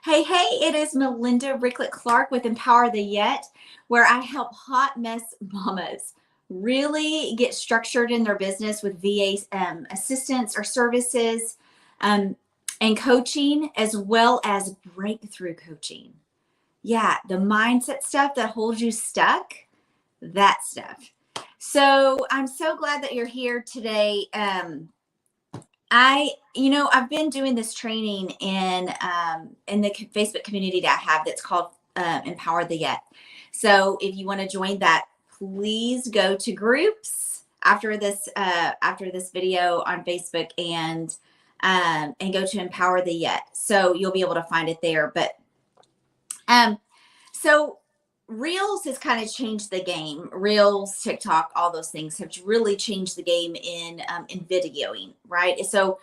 Hey, it is Melinda Rychlik-Clark with Empower the Yet, where I help hot mess mamas really get structured in their business with VA assistance or services um, and coaching, as well as breakthrough coaching. Yeah, the mindset stuff that holds you stuck, that stuff. So I'm so glad that you're here today. I've been doing this training in the Facebook community that I have that's called Empower the Yet. So if you want to join that, please go to groups after this video on Facebook and go to Empower the Yet. So you'll be able to find it there. But so Reels has kind of changed the game. Reels, TikTok, all those things have really changed the game in videoing, right? So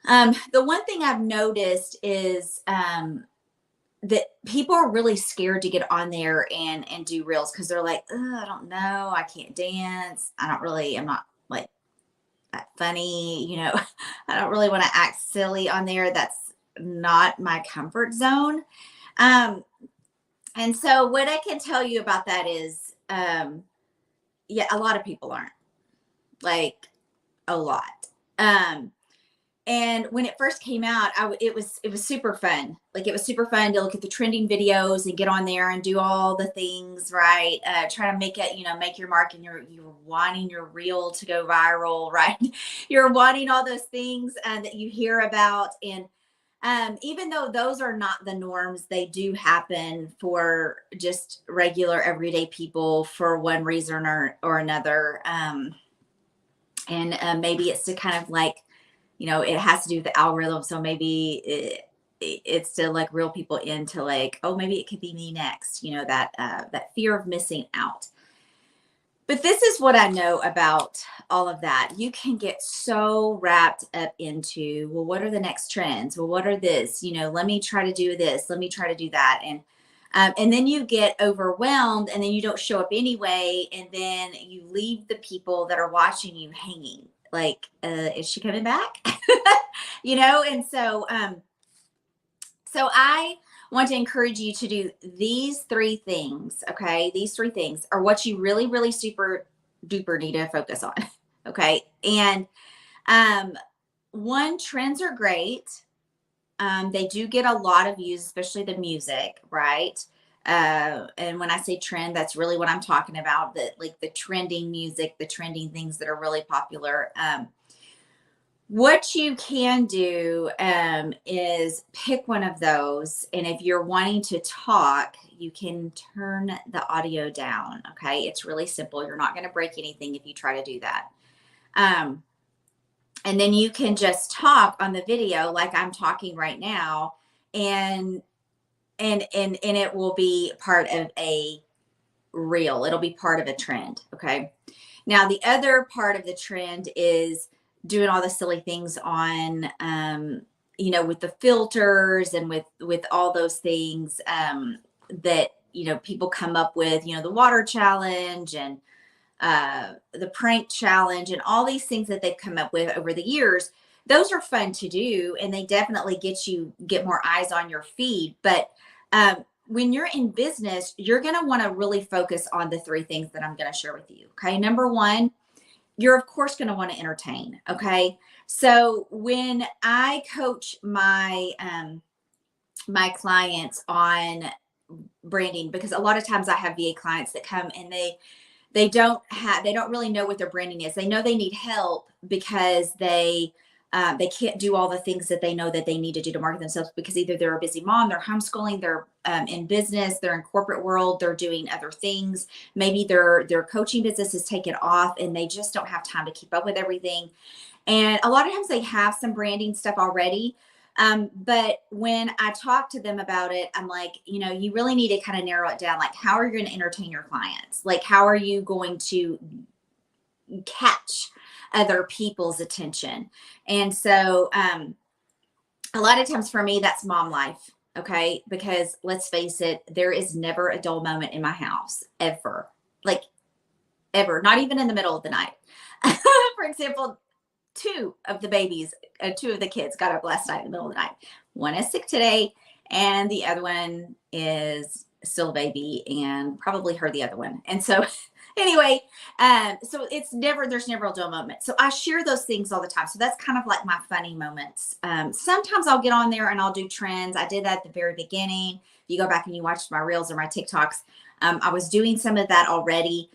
the one thing I've noticed is that people are really scared to get on there and do Reels because they're like, I don't know, I can't dance. I'm not like that funny, I don't really want to act silly on there. That's not my comfort zone. And so what I can tell you about that is, yeah, a lot of people aren't, like a lot. And when it first came out, it was super fun. Like it was super fun to look at the trending videos and get on there and do all the things, right? Try to make it, make your mark, and you're wanting your reel to go viral, right? You're wanting all those things that you hear about. And even though those are not the norms, they do happen for just regular everyday people for one reason or another. And maybe it's to kind of like, it has to do with the algorithm. So maybe it's to like reel people into like, oh, maybe it could be me next, that fear of missing out. But this is what I know about all of that. You can get so wrapped up into, well, what are the next trends? Well, what are this? Let me try to do this. Let me try to do that. And then you get overwhelmed and then you don't show up anyway. And then you leave the people that are watching you hanging. Like, is she coming back? And so I want to encourage you to do these three things. Okay. These three things are what you really, really super duper need to focus on. Okay. And one, trends are great. They do get a lot of views, especially the music, right? And when I say trend, that's really what I'm talking about, like the trending music, the trending things that are really popular. What you can do is pick one of those. And if you're wanting to talk, you can turn the audio down. Okay. It's really simple. You're not going to break anything if you try to do that. And then you can just talk on the video like I'm talking right now. And it will be part of a reel. It'll be part of a trend. Okay. Now, the other part of the trend is doing all the silly things on, with the filters and with all those things that, people come up with, the water challenge and the prank challenge and all these things that they've come up with over the years. Those are fun to do, and they definitely get more eyes on your feed. But when you're in business, you're going to want to really focus on the three things that I'm going to share with you. Okay. Number one, you're of course going to want to entertain. Okay. So when I coach my clients on branding, because a lot of times I have VA clients that come and they don't really know what their branding is. They know they need help because they can't do all the things that they know that they need to do to market themselves, because either they're a busy mom, they're homeschooling, they're in business, they're in corporate world, they're doing other things. Maybe their coaching business is taken off and they just don't have time to keep up with everything. And a lot of times they have some branding stuff already. But when I talk to them about it, I'm like, you really need to kind of narrow it down. Like, how are you going to entertain your clients? Like, how are you going to catch other people's attention? And so a lot of times for me, that's mom life. Okay. Because let's face it, there is never a dull moment in my house, ever. Like, ever. Not even in the middle of the night. For example, two of the kids got up last night in the middle of the night. One is sick today and the other one is still a baby and probably her the other one. And so anyway, so there's never a dull moment. So I share those things all the time. So that's kind of like my funny moments. Sometimes I'll get on there and I'll do trends. I did that at the very beginning. If you go back and you watch my reels or my TikToks, I was doing some of that already.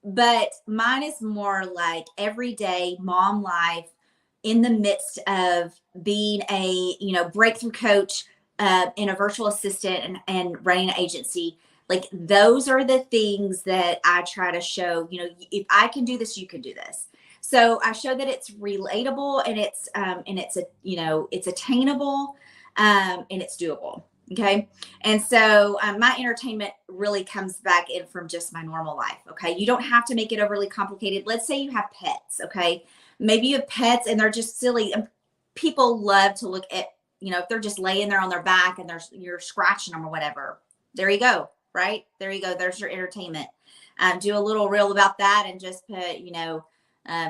But mine is more like everyday mom life in the midst of being a, breakthrough coach, and a virtual assistant and running an agency. Like those are the things that I try to show, if I can do this, you can do this. So I show that it's relatable and it's attainable, and it's doable. Okay. And so my entertainment really comes back in from just my normal life. Okay. You don't have to make it overly complicated. Let's say you have pets. Okay. Maybe you have pets and they're just silly. People love to look at, if they're just laying there on their back and you're scratching them or whatever. There you go. Right. There you go. There's your entertainment. Do a little reel about that and just put,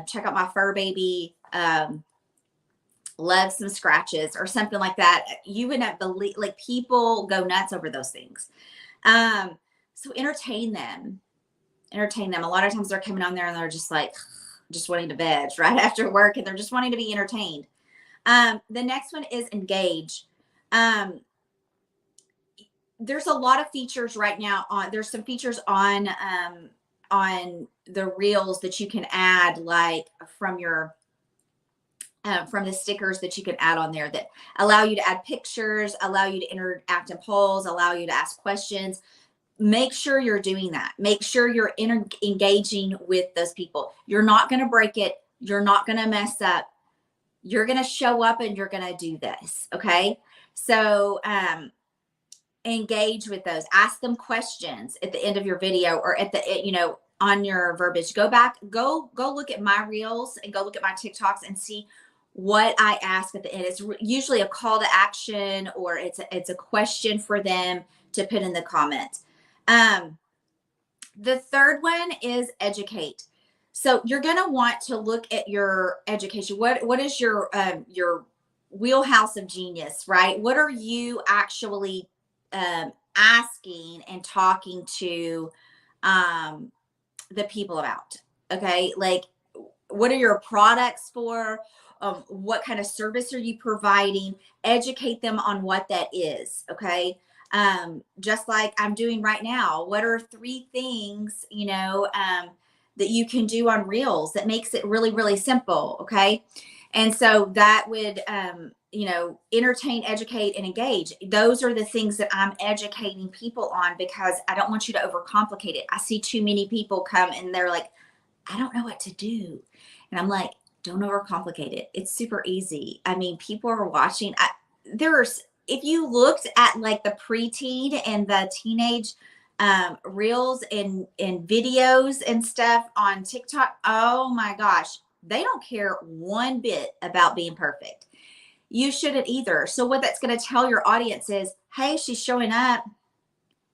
check out my fur baby. Love some scratches or something like that. You would not believe, like, people go nuts over those things. So entertain them. A lot of times they're coming on there and they're just like, just wanting to veg right after work and they're just wanting to be entertained. The next one is engage. There's a lot of features right now there's some features on the reels that you can add, like from the stickers that you can add on there that allow you to add pictures, allow you to interact in polls, allow you to ask questions. Make sure you're doing that. Make sure you're engaging with those people. You're not going to break it. You're not going to mess up. You're going to show up and you're going to do this. Okay. So, engage with those, ask them questions at the end of your video or at the, on your verbiage. Go back, go look at my reels and go look at my TikToks and see what I ask at the end. It's usually a call to action or it's a question for them to put in the comments. The third one is educate. So you're going to want to look at your education. What is your wheelhouse of genius, right? What are you actually asking and talking to the people about? Okay. Like, what are your products for? What kind of service are you providing? Educate them on what that is. Okay. Just like I'm doing right now. What are 3 things, that you can do on reels that makes it really, really simple? Okay. And so that would, entertain, educate, and engage. Those are the things that I'm educating people on because I don't want you to overcomplicate it. I see too many people come and they're like, I don't know what to do. And I'm like, don't overcomplicate it. It's super easy. I mean, people are watching. If you looked at like the preteen and the teenage reels and videos and stuff on TikTok, oh my gosh, they don't care one bit about being perfect. You shouldn't either. So what that's going to tell your audience is, hey, she's showing up.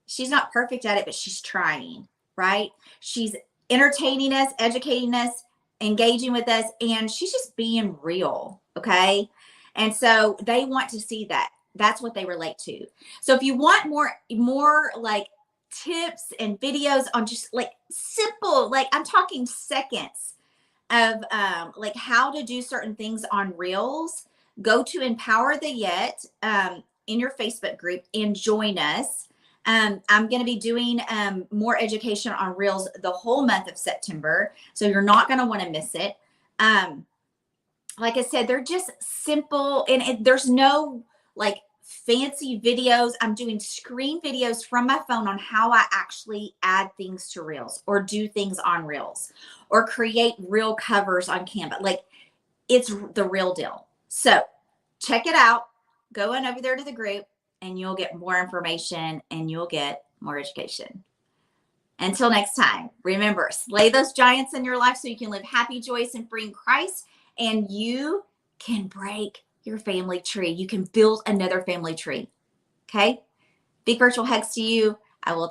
She's not perfect at it, but she's trying, right? She's entertaining us, educating us, engaging with us, and she's just being real. Okay. And so they want to see that. That's what they relate to. So if you want more like tips and videos on just like simple, like I'm talking seconds of like how to do certain things on reels, go to Empower the Yet in your Facebook group and join us. I'm going to be doing more education on reels the whole month of September. So you're not going to want to miss it. Like I said, they're just simple and there's no like fancy videos. I'm doing screen videos from my phone on how I actually add things to reels or do things on reels or create reel covers on Canva. Like, it's the real deal. So check it out. Go on over there to the group and you'll get more information and you'll get more education. Until next time, remember, slay those giants in your life so you can live happy, joyous, and free in Christ. And you can break your family tree. You can build another family tree. Okay? Big virtual hugs to you. I will